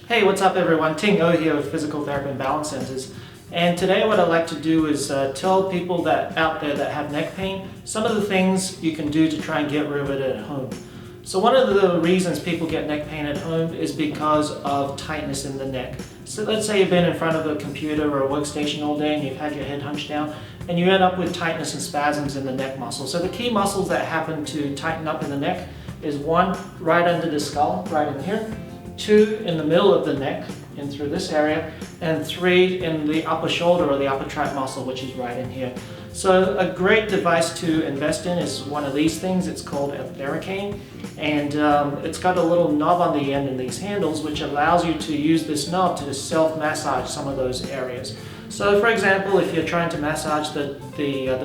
Hey, what's up everyone? Ting O here with Physical Therapy and Balance Centers. And today what I'd like to do is tell people that out there that have neck pain, some of the things you can do to try and get rid of it at home. So one of the reasons people get neck pain at home is because of tightness in the neck. So let's say you've been in front of a computer or a workstation all day and you've had your head hunched down and you end up with tightness and spasms in the neck muscle. So the key muscles that happen to tighten up in the neck is one, right under the skull, right in here. Two, in the middle of the neck, in through this area, and three, in the upper shoulder or the upper trap muscle, which is right in here. So a great device to invest in is one of these things. It's called a Theracane, and it's got a little knob on the end in these handles, which allows you to use this knob to self-massage some of those areas. So for example, if you're trying to massage the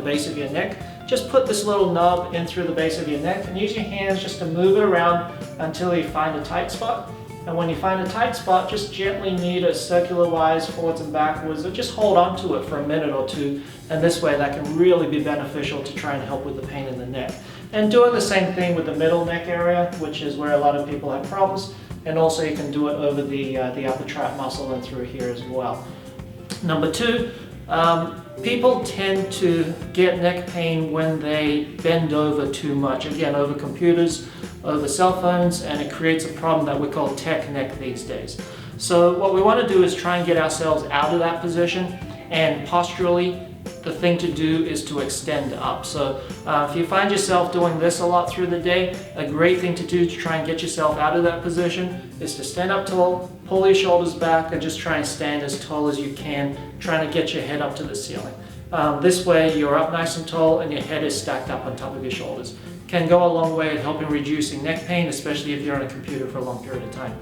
base of your neck, just put this little knob in through the base of your neck and use your hands just to move it around until you find a tight spot. And when you find a tight spot, just gently knead it circular wise, forwards and backwards, or just hold on to it for a minute or two. And this way that can really be beneficial to try and help with the pain in the neck. And doing the same thing with the middle neck area, which is where a lot of people have problems. And also you can do it over the upper trap muscle and through here as well. Number two, people tend to get neck pain when they bend over too much. Again, over computers, over cell phones, and it creates a problem that we call tech neck these days. So what we want to do is try and get ourselves out of that position, and posturally, the thing to do is to extend up. So if you find yourself doing this a lot through the day, a great thing to do to try and get yourself out of that position is to stand up tall, pull your shoulders back, and just try and stand as tall as you can, trying to get your head up to the ceiling. This way you're up nice and tall and your head is stacked up on top of your shoulders. Can go a long way at helping reducing neck pain, especially if you're on a computer for a long period of time.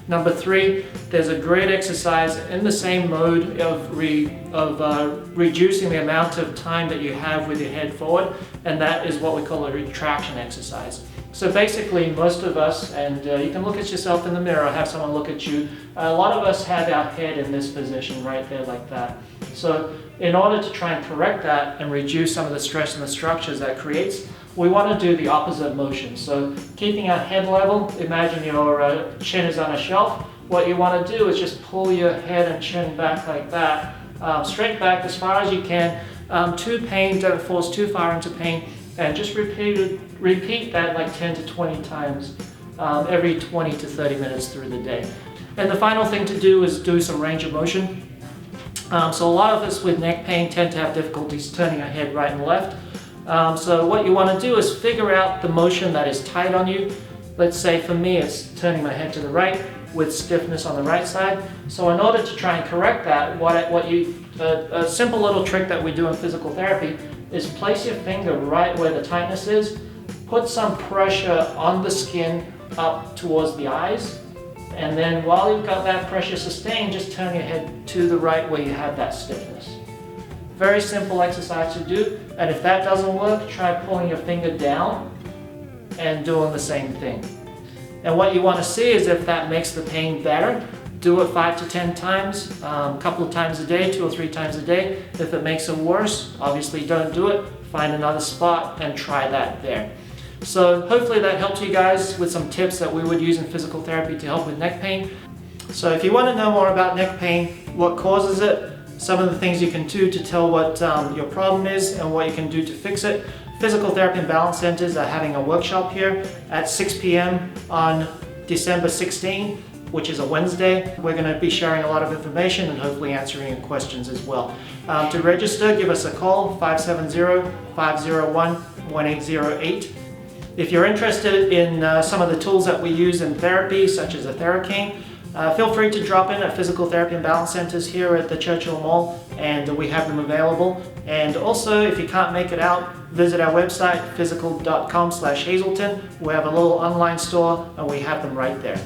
Number three, there's a great exercise in the same mode of reducing the amount of time that you have with your head forward, and that is what we call a retraction exercise. So basically most of us, and you can look at yourself in the mirror, have someone look at you, a lot of us have our head in this position right there like that. So in order to try and correct that and reduce some of the stress in the structures that creates, we want to do the opposite motion. So keeping our head level, imagine your chin is on a shelf. What you want to do is just pull your head and chin back like that, straight back as far as you can, to pain, don't force too far into pain, and just repeat that like 10 to 20 times every 20 to 30 minutes through the day. And the final thing to do is do some range of motion. So a lot of us with neck pain tend to have difficulties turning our head right and left. So what you want to do is figure out the motion that is tight on you. Let's say for me it's turning my head to the right with stiffness on the right side. So in order to try and correct that, a simple little trick that we do in physical therapy is place your finger right where the tightness is, put some pressure on the skin up towards the eyes, and then while you've got that pressure sustained, just turn your head to the right where you have that stiffness. Very simple exercise to do, and if that doesn't work, try pulling your finger down and doing the same thing. And what you want to see is if that makes the pain better, do it 5 to 10 times, a couple of times a day, 2 or 3 times a day. If it makes it worse, obviously don't do it. Find another spot and try that there. So hopefully that helped you guys with some tips that we would use in physical therapy to help with neck pain. So if you want to know more about neck pain, what causes it, some of the things you can do to tell what your problem is and what you can do to fix it, Physical Therapy and Balance Centers are having a workshop here at 6 p.m. on December 16, which is a Wednesday. We're going to be sharing a lot of information and hopefully answering your questions as well. To register, give us a call, 570-501-1808. If you're interested in some of the tools that we use in therapy, such as a Theracane, feel free to drop in at Physical Therapy and Balance Centers here at the Churchill Mall, and we have them available. And also, if you can't make it out, visit our website, physical.com/Hazleton. We have a little online store and we have them right there.